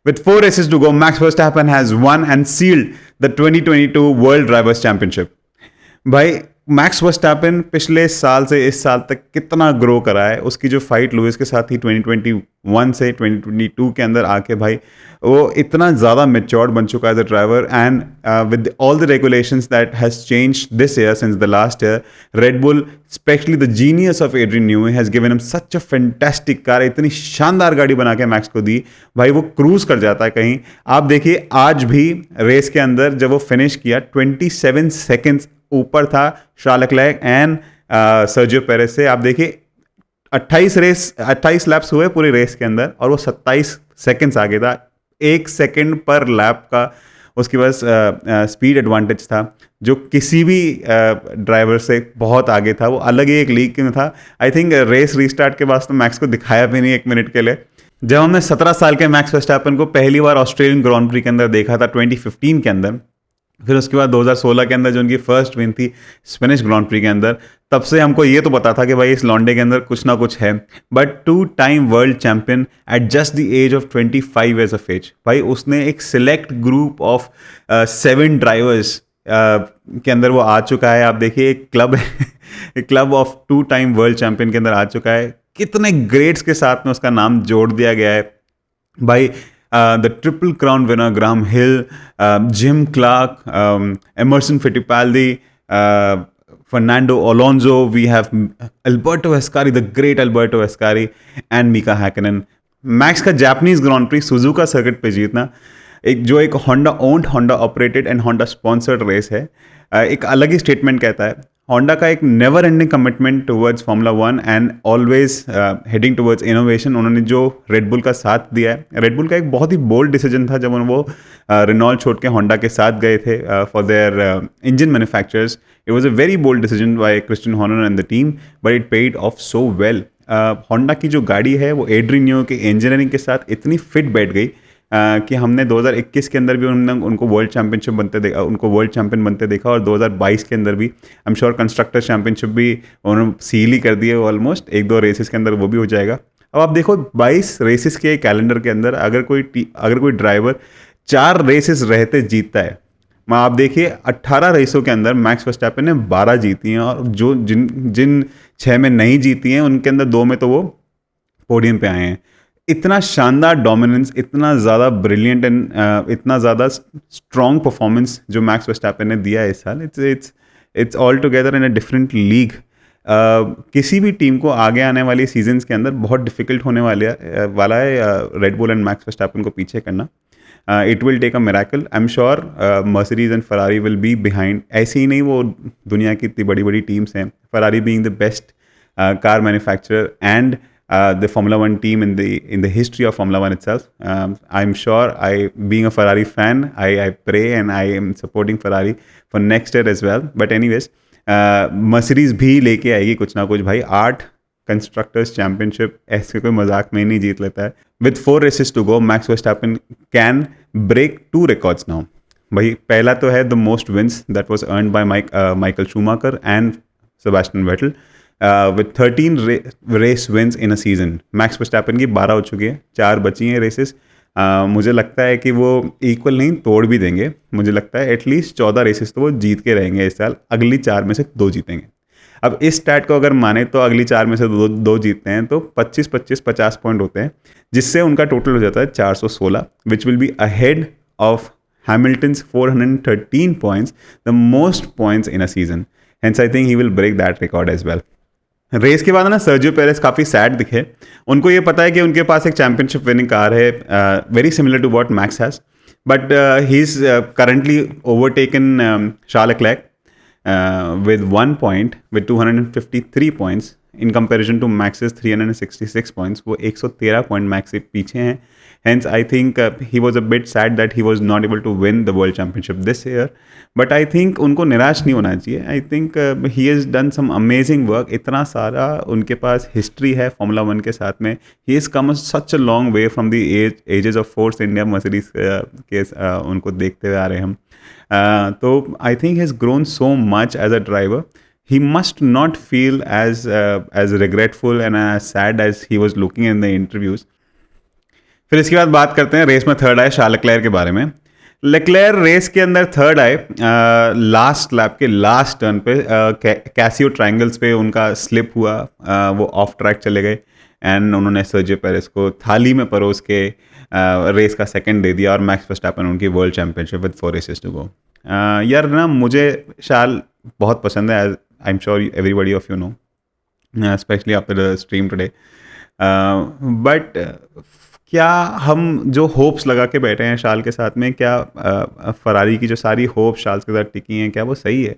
With 4 races to go, Max Verstappen has won and sealed the 2022 World Drivers' Championship. भाई max Verstappen पिछले साल से इस साल तक कितना ग्रो करा है. उसकी जो फाइट लुइस के साथ थी 2021 से 2022 के अंदर आके, भाई वो इतना ज़्यादा मेच्योर्ड बन चुका है as a driver. And with all the regulations that has changed this year since the last year, Red Bull, specially the genius of Adrian Newey, has given him such a fantastic car. इतनी शानदार गाड़ी बना के max को दी, भाई वो cruise कर जाता है कहीं. आप देखिए आज भी रेस के अंदर जब वो फिनिश किया 27 सेकेंड्स ऊपर था शार्ल लेक्लेर्क एंड सर्जियो पेरेज से. आप देखिए 28 लैप्स हुए पूरी रेस के अंदर और वो 27 सेकेंड्स आगे था. 1 सेकेंड पर लैप का उसके पास स्पीड एडवांटेज था, जो किसी भी ड्राइवर से बहुत आगे था. वो अलग ही एक लीग में था. आई थिंक रेस रीस्टार्ट के बाद तो मैक्स को दिखाया भी नहीं 1 मिनट के लिए. जब हमने 17 साल के मैक्स वर्स्टैपन को पहली बार ऑस्ट्रेलियन ग्रांड प्री के अंदर देखा था 2015 के अंदर, फिर उसके बाद 2016 के अंदर जो उनकी फर्स्ट विन थी स्पेनिश ग्रांड प्री के अंदर, तब से हमको ये तो पता था कि भाई इस लॉन्डे के अंदर कुछ ना कुछ है. But 2 time world champion at just the age of 25 years of age. भाई उसने एक सिलेक्ट ग्रुप ऑफ 7 ड्राइवर्स के अंदर वो आ चुका है. आप देखिए एक क्लब एक club of 2 time world champion के अंदर आ चुका है. कितने ग्रेड्स के साथ में उसका नाम जोड़ दिया गया है भाई. The Triple Crown winner Graham Hill, Jim Clark, Emerson Fittipaldi, Fernando Alonso. We have Alberto Ascari, the great Alberto Ascari, and Mika Hakkinen. Max का Japanese Grand Prix Suzuka circuit पे जीतना, एक Honda owned, Honda operated and Honda sponsored race है, एक अलग ही statement कहता है. Honda का एक never ending commitment towards formula 1 and always heading towards innovation. उन्होंने जो रेड बुल का साथ दिया है, रेड बुल का एक बहुत ही बोल्ड डिसीजन था जब वो रेनॉल्ट छोड़ के होंडा के साथ गए थे for their engine manufacturers. It was a very bold decision by Christian Horner and the team, but it paid off so well. Honda की जो गाड़ी है वो एड्रियन न्यूई के इंजीनियरिंग के साथ इतनी फिट बैठ गई कि हमने 2021 के अंदर भी उनको वर्ल्ड चैंपियनशिप बनते देखा, उनको वर्ल्ड चैंपियन बनते देखा. और 2022 के अंदर भी आई एम श्योर कंस्ट्रक्टर चैंपियनशिप भी उन्होंने सील ही कर दी है ऑलमोस्ट. 1-2 रेसेस के अंदर वो भी हो जाएगा. अब आप देखो 22 रेसेस के कैलेंडर के अंदर अगर कोई ड्राइवर 4 रेसेस रहते जीतता है, आप देखिए 18 रेसों के अंदर मैक्स वर्स्टैपन ने 12 जीती हैं, और जो जिन 6 में नहीं जीती हैं उनके अंदर 2 में तो वो पोडियम पे आए हैं. इतना शानदार डोमिनेंस, इतना ज़्यादा ब्रिलियंट एंड इतना ज़्यादा स्ट्रॉन्ग परफॉर्मेंस जो मैक्स वर्स्टैपन ने दिया है इस साल, it's all together in a different league. किसी भी टीम को आगे आने वाली सीजन्स के अंदर बहुत डिफिकल्ट होने वाला है Red Bull and Max Verstappen को पीछे करना. It will take a miracle. I am sure Mercedes and Ferrari will be behind. ऐसे ही नहीं, वो दुनिया की इतनी बड़ी बड़ी टीम्स हैं, Ferrari being the best car manufacturer and the Formula 1 team in the history of Formula 1 itself. I'm sure, being a Ferrari fan, I pray and I am supporting Ferrari for next year as well. But anyways, Mercedes भी लेके आएगी कुछ ना कुछ भाई. 8 constructors championship ऐसे कोई मजाक में नहीं जीत लेता है. With 4 races to go, Max Verstappen can break 2 records now. भाई पहला तो है the most wins that was earned by Michael Schumacher and Sebastian Vettel. With 13 race wins in a season. Max Verstappen की 12 हो चुकी है, 4 बची हैं रेसेस. मुझे लगता है कि वो इक्वल नहीं, तोड़ भी देंगे. मुझे लगता है एटलीस्ट 14 रेसेस तो वो जीत के रहेंगे इस साल. अगली 4 में से 2 जीतेंगे. अब इस स्टैट को अगर माने तो अगली 4 में से 2 जीतते हैं तो 25-25-50 पॉइंट होते हैं, जिससे उनका टोटल हो जाता है 416, which will be ahead of Hamilton's 413 points, the most points in a season. Hence, I think he will break that record as well. Race के बाद ना सर्जियो पेरेज काफ़ी सैड दिखे. उनको ये पता है कि उनके पास एक चैंपियनशिप विनिंग कार है, very similar to what Max has, but he is currently overtaken Charles Leclerc with 1 point with 253 points in comparison to Max's 366 points. वो 113 पॉइंट मैक्स से पीछे हैं. Hence, I think he was a bit sad that he was not able to win the World Championship this year. But I think उनको निराश नहीं होना चाहिए. I think he has done some amazing work. इतना सारा उनके पास history है Formula 1 के साथ में. He has come such a long way from the ages of Force India Mercedes के उनको देखते हुए आ रहे हम. तो I think he has grown so much as a driver. He must not feel as regretful and as sad as he was looking in the interviews. फिर इसके बाद बात करते हैं रेस में थर्ड आए शार्ल लेक्लेयर के बारे में। लेक्लेयर रेस के अंदर थर्ड आए, लास्ट लैप के लास्ट टर्न पे कैसियो ट्रायंगल्स पे उनका स्लिप हुआ, वो ऑफ ट्रैक चले गए एंड उन्होंने सर्जियो पेरेस को थाली में परोस के रेस का सेकंड दे दिया और मैक्स वर्स्टैपन उनकी world championship with 4 races to go. यार ना मुझे शार्ल बहुत पसंद है, I am sure everybody of you know, especially after the stream today. But क्या हम जो होप्स लगा के बैठे हैं शार्ल के साथ में, क्या फरारी की जो सारी होप्स शार्ल के साथ टिकी हैं, क्या वो सही है?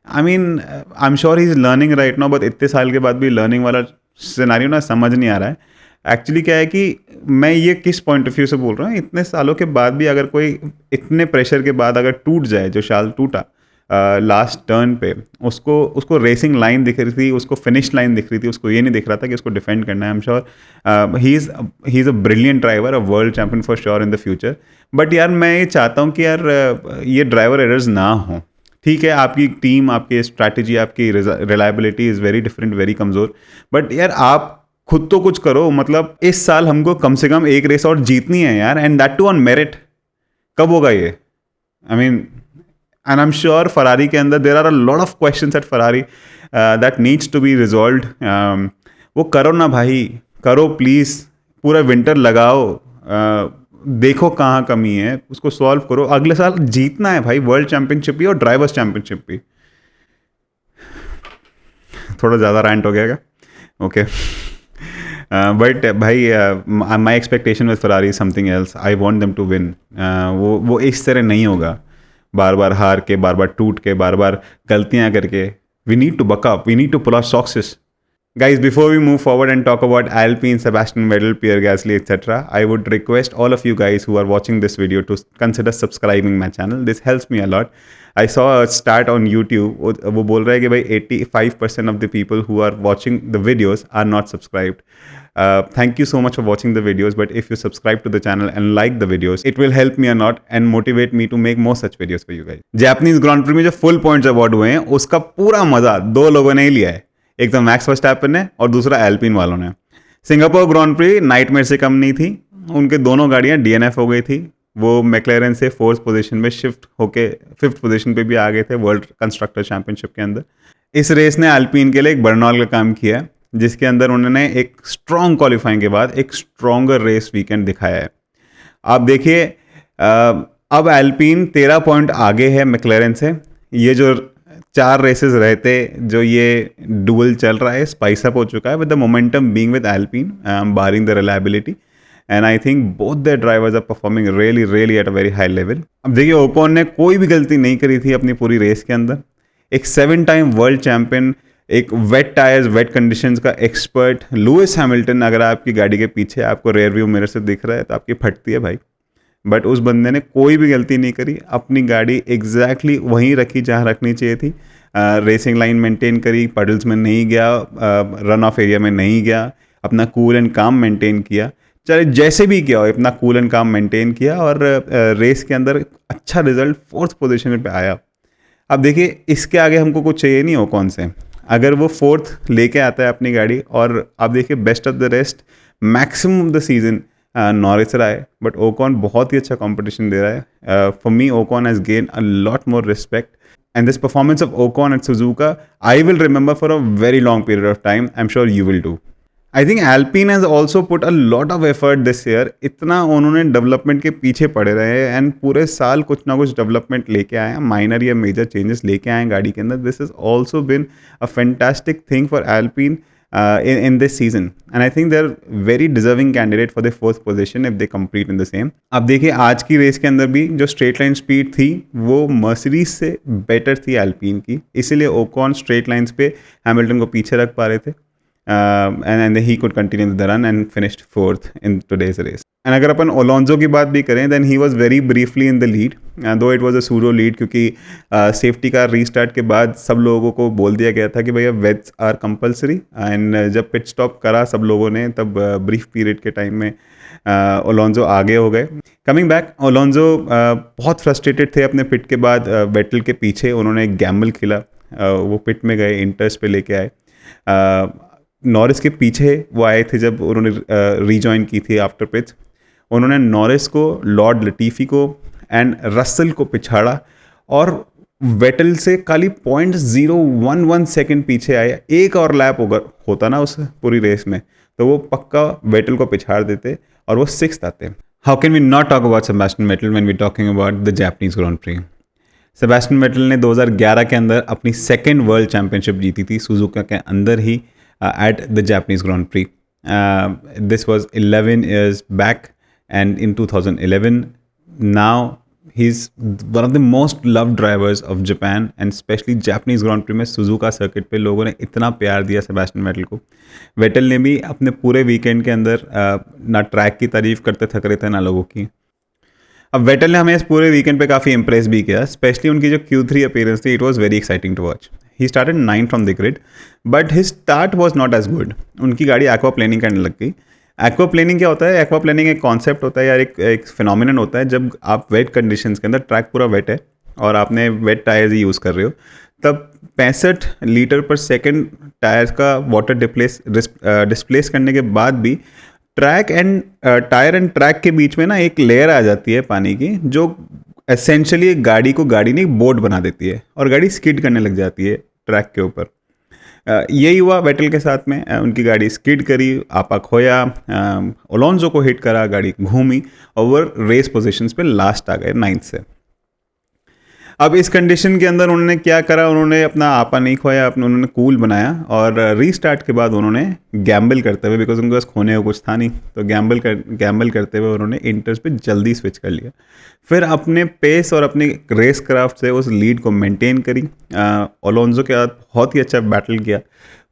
I mean I am sure he is learning right now, but इतने साल के बाद भी लर्निंग वाला सिनेरियो ना समझ नहीं आ रहा है। एक्चुअली क्या है कि मैं ये किस पॉइंट ऑफ व्यू से बोल रहा हूँ, इतने सालों के बाद भी अगर कोई इतने प्रेशर के बाद अगर टूट जाए, जो शार्ल टूटा लास्ट टर्न पे, उसको रेसिंग लाइन दिख रही थी, उसको फिनिश लाइन दिख रही थी, उसको ये नहीं दिख रहा था कि उसको डिफेंड करना है। I am sure he is a brilliant driver, a world champion for sure in the future. But यार मैं ये चाहता हूँ कि यार ये ड्राइवर एरर्स ना हो। ठीक है, आपकी टीम, आपकी स्ट्रैटेजी, आपकी reliability is very different, very कमज़ोर, बट यार आप खुद तो कुछ करो। मतलब इस साल हमको कम से कम एक रेस और जीतनी है यार, and that too on merit. कब होगा ये? I mean, and I'm sure Ferrari के अंदर there are a lot of questions at Ferrari that needs to be resolved. वो करो ना भाई, करो प्लीज़, पूरा विंटर लगाओ, देखो कहाँ कमी है, उसको सॉल्व करो। अगले साल जीतना है भाई, वर्ल्ड चैंपियनशिप भी और ड्राइवर्स चैंपियनशिप भी। थोड़ा ज़्यादा रैंट हो गया क्या? ओके, बट भाई my expectation with Ferrari something else. I want them to win. वो इस तरह नहीं होगा, बार बार हार के, बार बार टूट के, बार बार गलतियां करके। We need to buck up, we need to pull our socks. Guys, before we move forward and talk about Alpine, Sebastian Vettel, Pierre Gasly, etc., I would request all of you guys who are watching this video to consider subscribing my channel. This helps me a lot. I saw a stat on YouTube. वो बोल रहा है कि भाई 85% of the people who are watching the videos are not subscribed. Thank you so much for watching the videos, but if you subscribe to the channel and like the videos, it will help me a lot and motivate me to make more such videos for you guys. Japanese Grand Prix में जो full points award हुए हैं, उसका पूरा मजा दो लोगों ने ही लिया है। एक तो मैक्स वर्स्टैपन ने और दूसरा एल्पिन वालों ने। सिंगापुर ग्रांड प्री नाइटमेयर से कम नहीं थी, उनके दोनों गाड़ियां डीएनएफ हो गई थी। वो मैक्लेरन से 4th पोजीशन में शिफ्ट होके 5th पोजीशन पे भी आ गए थे वर्ल्ड कंस्ट्रक्टर चैंपियनशिप के अंदर। इस रेस ने एल्पिन के लिए एक बर्नॉल का काम किया, जिसके अंदर उन्होंने एक स्ट्रॉन्ग क्वालिफाइंग के बाद एक स्ट्रॉन्गर रेस वीकेंड दिखाया है। आप देखिए, अब एल्पिन 13 पॉइंट आगे है मैक्लेरन से। ये जो 4 रेसेस रहते जो ये डुअल चल रहा है, स्पाइस अप हो चुका है with the momentum being with Alpine, barring the reliability, and I think both the drivers are performing really at a very high level. अब देखिए, ओकॉन ने कोई भी गलती नहीं करी थी अपनी पूरी रेस के अंदर। एक 7 टाइम वर्ल्ड चैंपियन, एक वेट टायर्स, वेट कंडीशंस का एक्सपर्ट लुइस हैमिल्टन, अगर आपकी गाड़ी के पीछे आपको रेयर व्यू मिरर से दिख रहा है तो आपकी फटती है भाई। बट उस बंदे ने कोई भी गलती नहीं करी, अपनी गाड़ी एग्जैक्टली वहीं रखी जहाँ रखनी चाहिए थी। रेसिंग लाइन मेंटेन करी, पडल्स में नहीं गया, रन ऑफ एरिया में नहीं गया, अपना कूल एंड काम मेंटेन किया। चाहे जैसे भी किया हो, अपना कूल एंड काम मेंटेन किया और रेस के अंदर अच्छा रिजल्ट 4th पोजीशन पे आया। अब देखिए, इसके आगे हमको कुछ चाहिए नहीं हो कौन से। अगर वो 4th लेके आता है अपनी गाड़ी, और आप देखिए best of the rest maximum of the season Norris रहा है, बट ओकॉन बहुत ही अच्छा कंपटीशन दे रहा है। For me, Ocon has gain a lot more respect, and this performance of Ocon at Suzuka, I will remember for a very long period of time. I'm sure you will too. I think Alpine has also put a lot of effort this year. इतना उन्होंने development के पीछे पड़े रहे हैं and पूरे साल कुछ ना कुछ डेवलपमेंट लेके आए हैं, माइनर या मेजर चेंजेस लेके आए हैं गाड़ी के अंदर। This is also been a fantastic thing for Alpine in this season, and I think they're very deserving candidate for the 4th position if they compete in the same. अब देखिए, आज की रेस के अंदर भी जो स्ट्रेट लाइन स्पीड थी वो मर्सिडीज से बेटर थी एल्पिन की, इसीलिए ओकॉन स्ट्रेट लाइंस पे हैमिल्टन को पीछे रख पा रहे थे, and he could continue the run and finished 4th in today's race. And अगर अपन ओलोंजो की बात भी करें, then he was very briefly in the lead, though it was a pseudo lead, क्योंकि सेफ्टी कार रीस्टार्ट के बाद सब लोगों को बोल दिया गया था कि भैया वेट्स आर कंपलसरी, एंड जब पिट स्टॉप करा सब लोगों ने, तब ब्रीफ पीरियड के टाइम में ओलोंजो आगे हो गए। कमिंग बैक, ओलोंजो बहुत फ्रस्ट्रेटेड थे अपने पिट के बाद, वेटल के पीछे उन्होंने एक गैम्बल खेला, वो पिट में गए, इंटर्स पे लेके आए। नॉरिस के पीछे वो आए थे जब उन्होंने रीजॉइन की थी आफ्टर पिच, उन्होंने नॉरिस को, लॉर्ड लटीफी को एंड रसल को पिछाड़ा और वेटल से खाली 0.011 सेकेंड पीछे आए। एक और लैप होता ना उस पूरी रेस में तो वो पक्का वेटल को पिछाड़ देते और वो 6th आते। How can we not talk about Sebastian Vettel when we talking about the Japanese Grand Prix. Sebastian Vettel ने 2011 के अंदर अपनी 2nd वर्ल्ड चैंपियनशिप जीती थी सुजुका के अंदर ही at the Japanese Grand Prix. This was 11 years back and in 2011 now he's one of the most loved drivers of Japan and especially Japanese Grand Prix में सुजुका सर्किट पे लोगों ने इतना प्यार दिया सेबेस्टियन वेटल को। वेटल ने भी अपने पूरे वीकेंड के अंदर ना ट्रैक की तारीफ करते थक रहे थे ना लोगों की। अब वेटल ने हमें इस पूरे वीकेंड पे काफ़ी इंप्रेस भी किया, स्पेशली उनकी जो Q3 अपीयरेंस थी, it was very exciting to watch. He started 9th from the grid but his start was not as good. उनकी गाड़ी एक्वा प्लेनिंग करने लग गई। एक्वा प्लेनिंग क्या होता है? एक्वा प्लेनिंग एक कॉन्सेप्ट होता है यार, एक फिनोमिनन होता है जब आप वेट कंडीशंस के अंदर, ट्रैक पूरा वेट है और आपने वेट टायर्स ही यूज़ कर रहे हो, तब 65 लीटर पर सेकेंड टायर्स का वाटर डिस्प्लेस करने के बाद भी track and tyre and track के बीच में ना एक लेयर आ जाती है पानी की, जो एसेंशियली गाड़ी को गाड़ी नहीं बोट बना देती है और गाड़ी स्किड करने लग जाती है ट्रैक के ऊपर। यही हुआ वेटल के साथ में। उनकी गाड़ी स्किड करी, आपा खोया, अलोंसो को हिट करा, गाड़ी घूमी और वो रेस पोजीशंस पे लास्ट आ गए 9th से। अब इस कंडीशन के अंदर उन्होंने क्या करा? उन्होंने अपना आपा नहीं खोया, उन्होंने कूल बनाया और रीस्टार्ट के बाद उन्होंने गैम्बल करते हुए, बिकॉज उनके पास खोने को कुछ था नहीं, तो गैम्बल करते हुए उन्होंने इंटर्स पे जल्दी स्विच कर लिया। फिर अपने पेस और अपने रेस क्राफ्ट से उस लीड को मेंटेन करी। अलोंसो के साथ बहुत ही अच्छा बैटल किया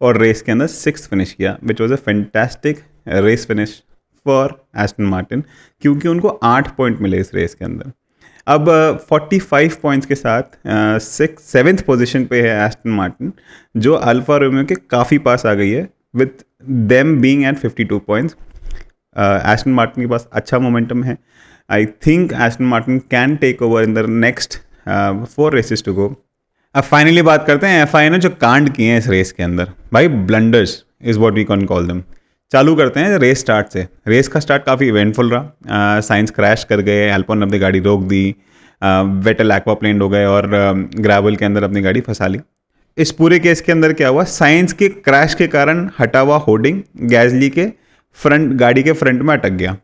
और रेस के अंदर 6th फिनिश किया, which was a fantastic race finish for Aston Martin, क्योंकि उनको 8 पॉइंट मिले इस रेस के अंदर। अब 45 पॉइंट्स के साथ 7th पोजीशन पे है एस्टन मार्टिन, जो अल्फा रोमियो के काफ़ी पास आ गई है, with them being at 52 points. Aston Martin के पास अच्छा मोमेंटम है। I think Aston Martin can take over in the next 4 races to go. अब फाइनली बात करते हैं एफआई ने जो कांड किए हैं इस रेस के अंदर। भाई blunders is what we can call them. चालू करते हैं रेस स्टार्ट से। रेस का स्टार्ट काफ़ी इवेंटफुल रहा। साइंस क्रैश कर गए, एल्पोन ने अपनी गाड़ी रोक दी, वेटल एक्वाप्लेन हो गए और ग्रेवल के अंदर अपनी गाड़ी फंसा ली। इस पूरे केस के अंदर क्या हुआ? साइंस के क्रैश के कारण हटा हुआ होर्डिंग गैसली के गाड़ी के फ्रंट में अटक गया।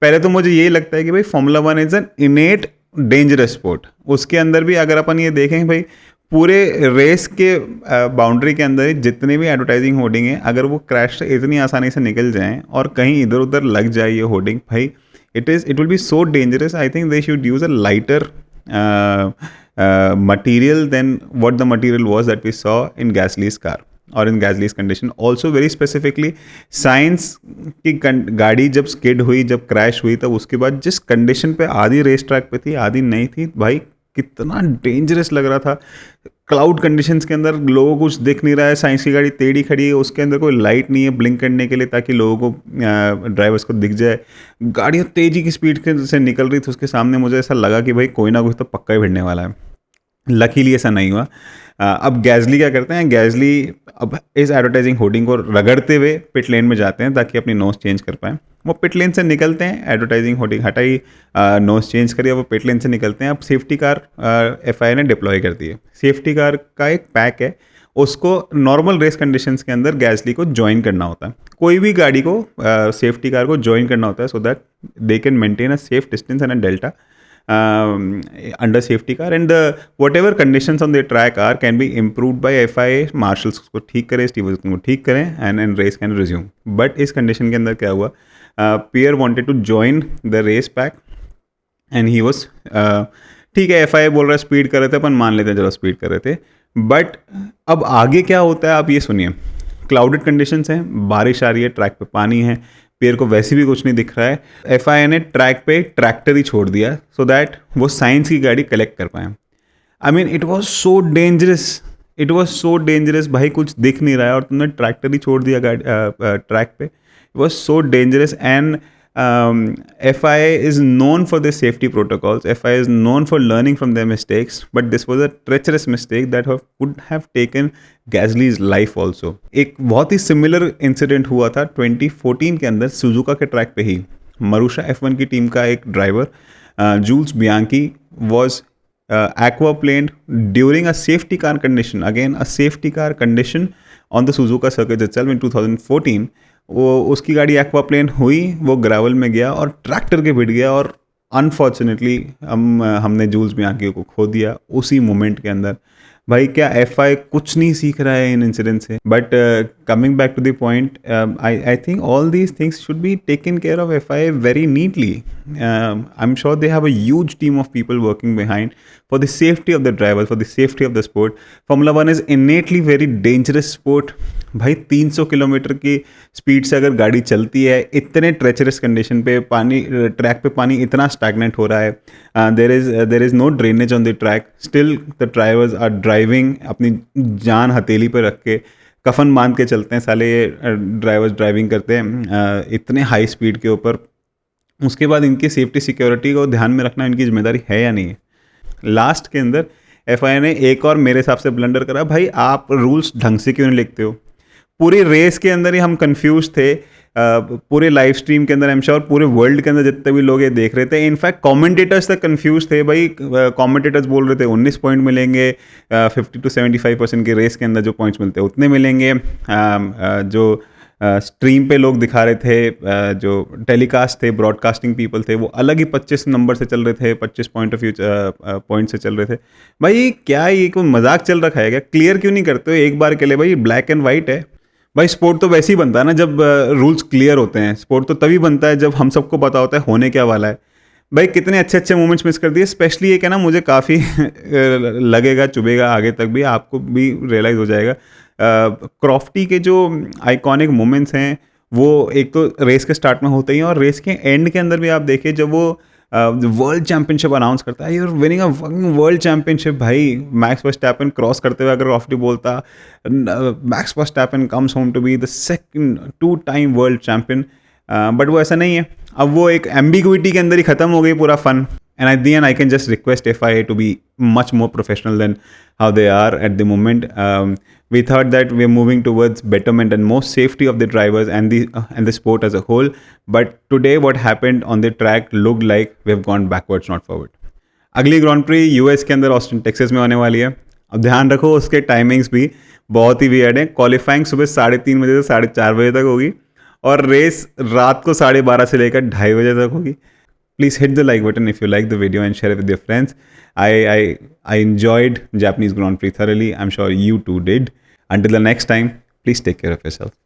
पहले तो मुझे यही लगता है कि भाई formula 1 is an इनेट dangerous sport. उसके अंदर भी अगर अपन ये देखें भाई, पूरे रेस के बाउंड्री के अंदर जितने भी एडवर्टाइजिंग होर्डिंग है, अगर वो क्रैश से इतनी आसानी से निकल जाएं और कहीं इधर उधर लग जाए ये होर्डिंग, भाई it will be so dangerous. I think they should use a lighter material than what the material was that we saw in Gasly's car और in Gasly's condition. Also very specifically Sainz की गाड़ी जब skid हुई, जब crash हुई, तब उसके बाद जिस कंडीशन पे आधी रेस ट्रैक पे थी आधी नहीं थी, भाई कितना डेंजरस लग रहा था। क्लाउड कंडीशंस के अंदर लोगों को कुछ दिख नहीं रहा है, साइंस की गाड़ी टेढ़ी खड़ी है, उसके अंदर कोई लाइट नहीं है ब्लिंक करने के लिए ताकि लोगों को ड्राइवर्स को दिख जाए। गाड़ियाँ तेज़ी की स्पीड से निकल रही थी उसके सामने, मुझे ऐसा लगा कि भाई कोई ना कुछ तो पक्का ही भिड़ने वाला है। लकीली ऐसा नहीं हुआ। अब गैसली क्या करते हैं? गैसली अब इस एडवर्टाइजिंग होर्डिंग को रगड़ते हुए पिट लेन में जाते हैं ताकि अपनी नोज चेंज कर पाएँ। वो पिट लेन से निकलते हैं, एडवर्टाइजिंग होर्डिंग हटाई, नोज चेंज करिए, वो पिट लेन से निकलते हैं। अब सेफ्टी कार एफआई ने डिप्लॉय कर दी है। सेफ्टी कार का एक पैक है, उसको नॉर्मल रेस कंडीशंस के अंदर गैसली को ज्वाइन करना होता है। कोई भी गाड़ी को सेफ्टी कार को ज्वाइन करना होता है so that they can maintain a safe distance and a delta under safety car and whatever conditions on the track are can be improved by FIA marshals को ठीक करें, स्टीवर्स को ठीक करें and race can resume। but इस condition के अंदर क्या हुआ? Pierre wanted to join the race pack and he was ठीक है, FIA बोल रहा है स्पीड कर रहे थे, अपन मान लेते हैं चलो स्पीड कर रहे थे, बट अब आगे क्या होता है आप ये सुनिए। क्लाउडेड कंडीशंस हैं, बारिश आ रही है, ट्रैक पे पानी है, पेयर को वैसे भी कुछ नहीं दिख रहा है। एफआईए ने ट्रैक पे ट्रैक्टर ही छोड़ दिया सो दैट वो साइंस की गाड़ी कलेक्ट कर पाए। I mean it was so dangerous, भाई कुछ दिख नहीं रहा है और तुमने ट्रैक्टर ही छोड़ दिया गाड़ी ट्रैक पे। It was so dangerous and FIA is known for their safety protocols. FIA is known for learning from their mistakes, but this was a treacherous mistake that would have taken Gasly's life also. एक बहुत ही similar incident हुआ था 2014 के अंदर Shizuka के track पे ही। मरूशा F1 की team का एक driver Jules Bianchi was aquaplaned during a safety car condition, again a safety car condition on the Suzuka circuit itself in 2014. वो उसकी गाड़ी एक्वाप्लेन हुई, वो ग्रेवल में गया और ट्रैक्टर के भिड़ गया और अनफॉर्चुनेटली हमने जूल्स बियांकी को खो दिया उसी मोमेंट के अंदर। भाई क्या FI कुछ नहीं सीख रहा है इन इंसिडेंट से? But coming back to the point, I think all these things should be taken care of FI very neatly. I'm sure they have a huge team of people working behind for the safety of the drivers, for the safety of the sport. Formula 1 is innately very dangerous sport. भाई 300 kilometre की speed से अगर गाड़ी चलती है इतने treacherous condition पे, पानी ट्रैक पे पानी इतना स्टैगनेंट हो रहा है, there is no drainage on the track, still the drivers are driving अपनी जान हथेली पे रख के, कफन बांध के चलते हैं साले ड्राइवर्स ड्राइविंग करते हैं इतने हाई स्पीड के ऊपर. उसके बाद इनकी सेफ्टी सिक्योरिटी को ध्यान में रखना इनकी जिम्मेदारी है या नहीं है? लास्ट के अंदर FIA ने एक और मेरे हिसाब से ब्लंडर करा. भाई आप रूल्स ढंग से क्यों नहीं लिखते हो? पूरी रेस के अंदर ही हम कंफ्यूज थे, पूरे लाइव स्ट्रीम के अंदर, आई एम श्योर पूरे वर्ल्ड के अंदर जितने भी लोग ये देख रहे थे, इनफैक्ट कमेंटेटर्स तक कंफ्यूज थे. भाई कमेंटेटर्स बोल रहे थे 19 पॉइंट मिलेंगे, 50 to 75% के रेस के अंदर जो पॉइंट्स मिलते हैं उतने मिलेंगे. जो स्ट्रीम पे लोग दिखा रहे थे, जो टेलीकास्ट थे, ब्रॉडकास्टिंग पीपल थे, वो अलग ही 25 नंबर से चल रहे थे, 25 पॉइंट ऑफ व्यू पॉइंट से चल रहे थे. भाई क्या ये कोई मजाक चल रखा है क्या? क्लियर क्यों नहीं करते हो एक बार के लिए? भाई ब्लैक एंड वाइट है. भाई स्पोर्ट तो वैसे ही बनता है ना जब रूल्स क्लियर होते हैं. स्पोर्ट तो तभी बनता है जब हम सबको पता होता है होने क्या वाला है. भाई कितने अच्छे अच्छे मोमेंट्स मिस कर दिए. स्पेशली ये कहना मुझे काफ़ी लगेगा, चुभेगा, आगे तक भी आपको भी रियलाइज़ हो जाएगा. क्रॉफ्टी के जो आइकॉनिक मोमेंट्स हैं वो एक तो रेस के स्टार्ट में होते ही हैं, और रेस के एंड के अंदर भी आप देखिए जब वो वर्ल्ड चैंपियनशिप अनाउंस करता है, you're winning a world championship. भाई मैक्स वर्स्टैपेन क्रॉस करते हुए अगर क्रॉफ्टी बोलता, Max Verstappen comes home to be the second 2 time world champion. But वो ऐसा नहीं है. अब वो एक एम्बिग्विटी के अंदर ही ख़त्म हो गई पूरा fun. And at the end, I can just request FIA to be much more professional than how they are at the moment. We thought that we're moving towards betterment and more safety of the drivers and the sport as a whole. But today, what happened on the track looked like we've gone backwards, not forward. अगली grand pre US के अंदर Austin Texas में होने वाली है. अब ध्यान रखो उसके टाइमिंग्स भी बहुत ही वियर्ड है. क्वालिफाइंग सुबह 3:30 बजे से 4:30 बजे तक होगी और रेस रात को 12:30 से लेकर 2:30 बजे तक होगी. Please hit the like button if you like the video and share it with your friends. I enjoyed Japanese Grand Prix thoroughly. I'm sure you too did. Until the next time, please take care of yourself.